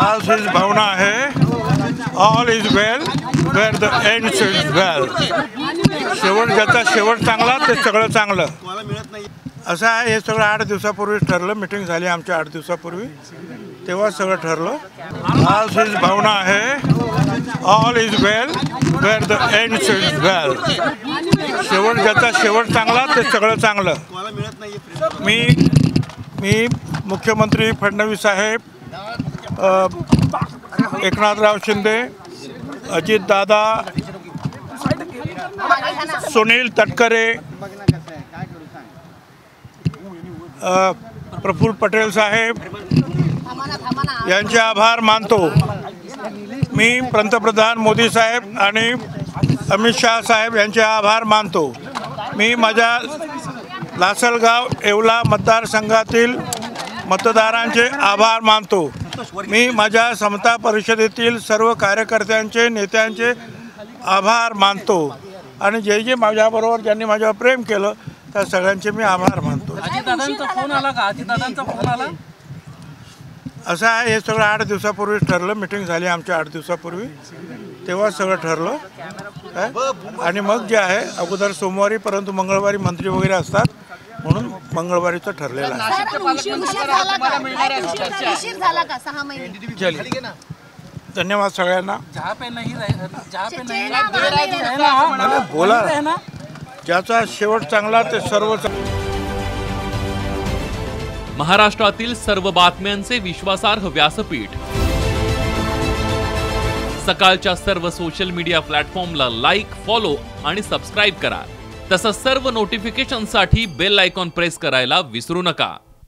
आज हीच भावना आहे, all is well where the end is well. शेवट ज्याचा शेवट चांगला ते सगळं चांगलं असं आहे. हे सगळं 8 दिवसापूर्वी ठरलं, मिटिंग झाली आमच्या 8 दिवसापूर्वी, तेव्हा सगळं ठरलं. आज हीच भावना आहे, all is well where the end is well. शेवट ज्याचा शेवट चांगला ते सगळं चांगलं. मी मुख्यमंत्री फडणवीस साहेब, एकनाथराव शिंदे, अजितदादा, सुनील तटकरे, प्रफुल्ल पटेल साहेब यांचे आभार मानतो. मी पंतप्रधान मोदी साहेब आणि अमित शाह साहेब यांचे आभार मानतो. मी माझ्या लासलगाव येवला मतदारसंघातील मतदारांचे आभार मानतो. मी माझ्या समता परिषदेतील सर्व कार्यकर्त्यांचे, नेत्यांचे आभार मानतो. आणि जे माझ्याबरोबर ज्यांनी माझ्यावर प्रेम केलं त्या सगळ्यांचे मी आभार मानतो. अजितदादांचा फोन आला का? अजितदादांचा फोन आला? असं आहे. हे सगळं 8 दिवसापूर्वी ठरलं, मिटिंग झाली आमच्या 8 दिवसापूर्वी, तेव्हा सगळं ठरलं काय. आणि मग जे आहे अगोदर सोमवारी, परंतु मंगळवारी मंत्री वगैरे असतात म्हणून मंगळवारीचं ठरलेलं आहे. धन्यवाद सगळ्यांना. बोला, ज्याचा शेवट चांगला ते सर्व. महाराष्ट्रातील सर्व बातम्यांचे विश्वासार्ह व्यासपीठ. सकाळच्या सर्व सोशल मीडिया प्लॅटफॉर्मला लाईक, फॉलो आणि सबस्क्राईब करा. तसंच सर्व नोटिफिकेशनसाठी बेल आयकॉन प्रेस करायला विसरू नका.